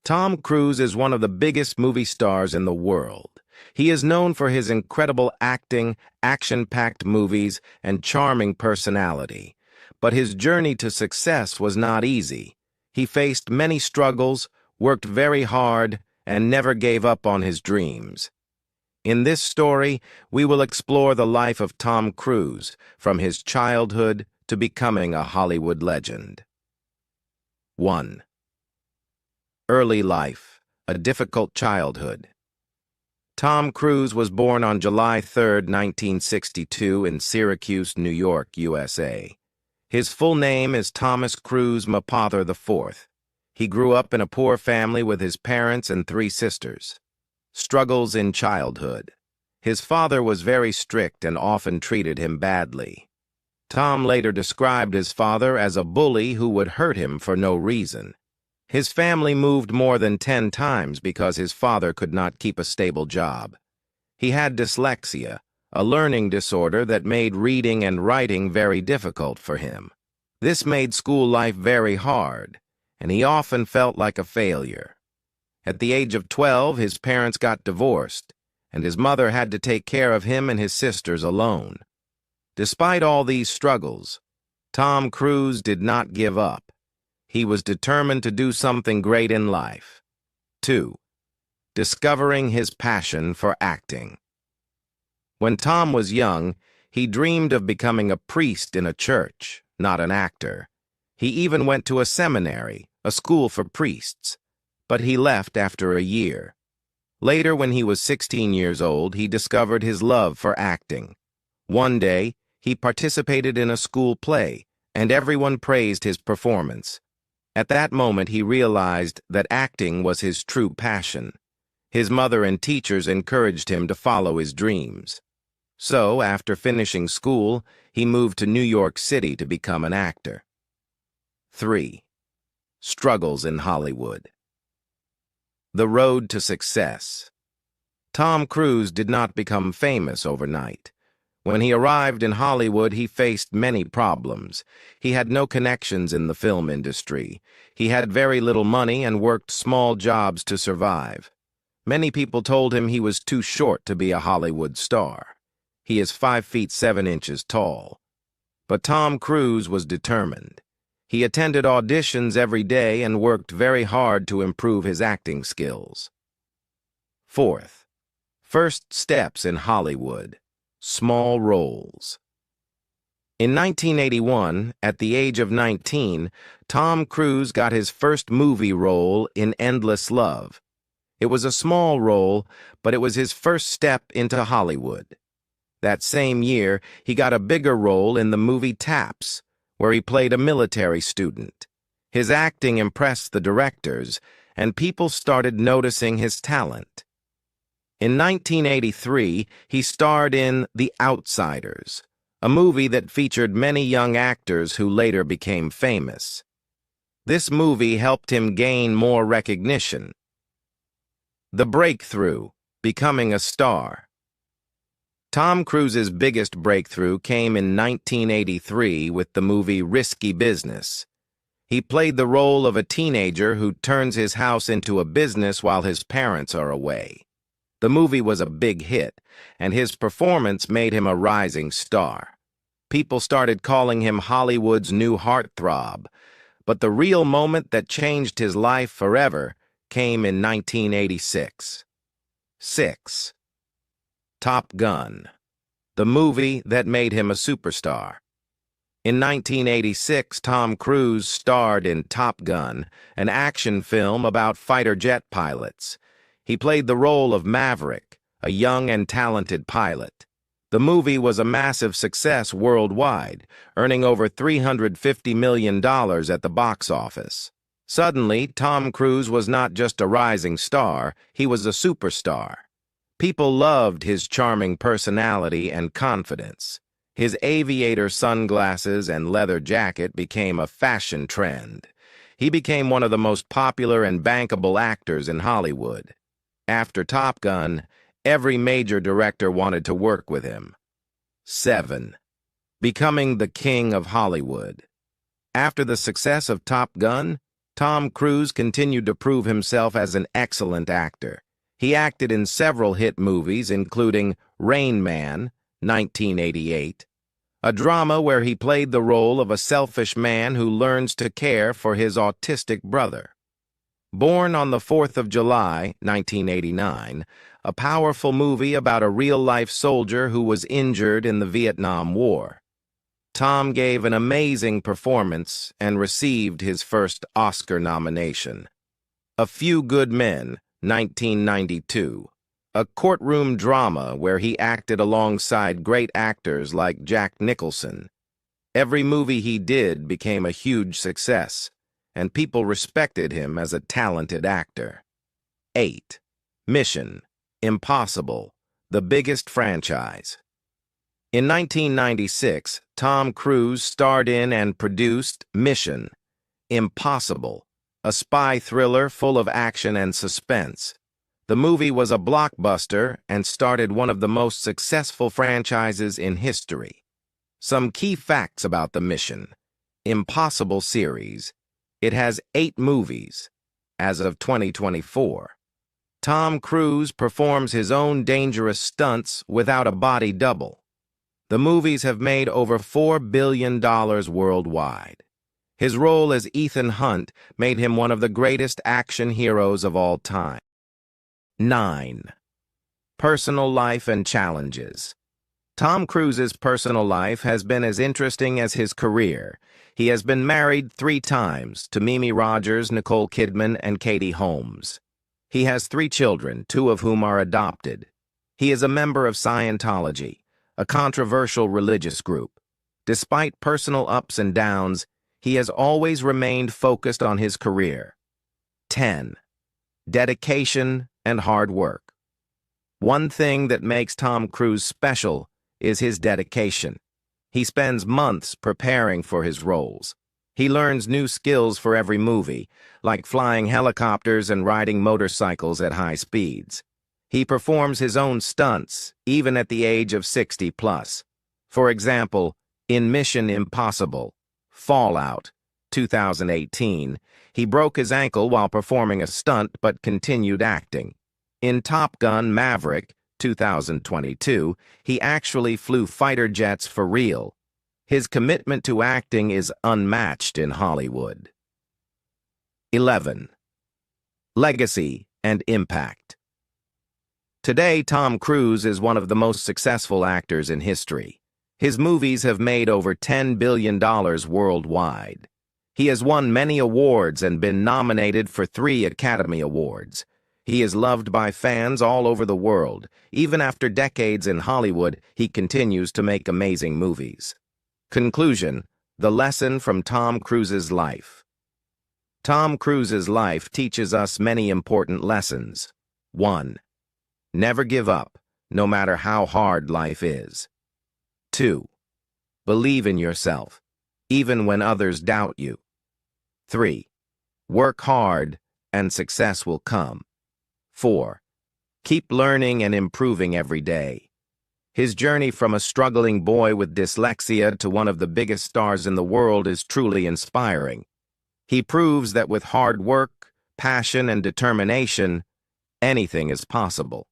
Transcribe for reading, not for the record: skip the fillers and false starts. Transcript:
Tom Cruise is one of the biggest movie stars in the world. He is known for his incredible acting, action-packed movies, and charming personality. But his journey to success was not easy. He faced many struggles, worked very hard, and never gave up on his dreams. In this story, we will explore the life of Tom Cruise, from his childhood to becoming a Hollywood legend. 1. Early life, a difficult childhood. Tom Cruise was born on July 3, 1962 in Syracuse, New York, USA. His full name is Thomas Cruise Mapother IV. He grew up in a poor family with his parents and 3 sisters. Struggles in childhood. His father was very strict and often treated him badly. Tom later described his father as a bully who would hurt him for no reason. His family moved more than 10 times because his father could not keep a stable job. He had dyslexia, a learning disorder that made reading and writing very difficult for him. This made school life very hard, and he often felt like a failure. At the age of 12, his parents got divorced, and his mother had to take care of him and his sisters alone. Despite all these struggles, Tom Cruise did not give up. He was determined to do something great in life. 2. Discovering his passion for acting. When Tom was young, he dreamed of becoming a priest in a church, not an actor. He even went to a seminary, a school for priests, but he left after a year. Later, when he was 16 years old, he discovered his love for acting. One day, he participated in a school play, and everyone praised his performance. At that moment, he realized that acting was his true passion. His mother and teachers encouraged him to follow his dreams. So, after finishing school, he moved to New York City to become an actor. 3. Struggles in Hollywood. The road to success. Tom Cruise did not become famous overnight. When he arrived in Hollywood, he faced many problems. He had no connections in the film industry. He had very little money and worked small jobs to survive. Many people told him he was too short to be a Hollywood star. He is 5 feet 7 inches tall. But Tom Cruise was determined. He attended auditions every day and worked very hard to improve his acting skills. 4th. First steps in Hollywood. Small roles. In 1981, at the age of 19, Tom Cruise got his first movie role in Endless Love. It was a small role, but it was his first step into Hollywood. That same year, he got a bigger role in the movie Taps, where he played a military student. His acting impressed the directors, and people started noticing his talent. In 1983, he starred in The Outsiders, a movie that featured many young actors who later became famous. This movie helped him gain more recognition. The breakthrough, becoming a star. Tom Cruise's biggest breakthrough came in 1983 with the movie Risky Business. He played the role of a teenager who turns his house into a business while his parents are away. The movie was a big hit, and his performance made him a rising star. People started calling him Hollywood's new heartthrob, but the real moment that changed his life forever came in 1986. 6. Top Gun, the movie that made him a superstar. In 1986, Tom Cruise starred in Top Gun, an action film about fighter jet pilots. He played the role of Maverick, a young and talented pilot. The movie was a massive success worldwide, earning over $350 million at the box office. Suddenly, Tom Cruise was not just a rising star, he was a superstar. People loved his charming personality and confidence. His aviator sunglasses and leather jacket became a fashion trend. He became one of the most popular and bankable actors in Hollywood. After Top Gun, every major director wanted to work with him. 7. Becoming the king of Hollywood. After the success of Top Gun, Tom Cruise continued to prove himself as an excellent actor. He acted in several hit movies, including Rain Man, 1988, a drama where he played the role of a selfish man who learns to care for his autistic brother. Born on the 4th of July, 1989, a powerful movie about a real-life soldier who was injured in the Vietnam War. Tom gave an amazing performance and received his first Oscar nomination. A Few Good Men, 1992, a courtroom drama where he acted alongside great actors like Jack Nicholson. Every movie he did became a huge success, and people respected him as a talented actor. 8. Mission: Impossible, the biggest franchise. In 1996, Tom Cruise starred in and produced Mission: Impossible, a spy thriller full of action and suspense. The movie was a blockbuster and started one of the most successful franchises in history. Some key facts about the Mission: Impossible series. It has 8 movies. As of 2024, Tom Cruise performs his own dangerous stunts without a body double. The movies have made over $4 billion worldwide. His role as Ethan Hunt made him one of the greatest action heroes of all time. 9. Personal life and challenges. Tom Cruise's personal life has been as interesting as his career. He has been married 3 times to Mimi Rogers, Nicole Kidman, and Katie Holmes. He has 3 children, 2 of whom are adopted. He is a member of Scientology, a controversial religious group. Despite personal ups and downs, he has always remained focused on his career. 10. Dedication and hard work. One thing that makes Tom Cruise special is his dedication. He spends months preparing for his roles. He learns new skills for every movie, like flying helicopters and riding motorcycles at high speeds. He performs his own stunts, even at the age of 60+. For example, in Mission: Impossible, Fallout, 2018, he broke his ankle while performing a stunt but continued acting. In Top Gun: Maverick, 2022, he actually flew fighter jets for real. His commitment to acting is unmatched in Hollywood. 11. Legacy and impact. Today, Tom Cruise is one of the most successful actors in history. His movies have made over $10 billion worldwide. He has won many awards and been nominated for 3 Academy Awards. He is loved by fans all over the world. Even after decades in Hollywood, he continues to make amazing movies. Conclusion: the lesson from Tom Cruise's life. Tom Cruise's life teaches us many important lessons. 1. Never give up, no matter how hard life is. 2. Believe in yourself, even when others doubt you. 3. Work hard, and success will come. 4. Keep learning and improving every day. His journey from a struggling boy with dyslexia to one of the biggest stars in the world is truly inspiring. He proves that with hard work, passion, and determination, anything is possible.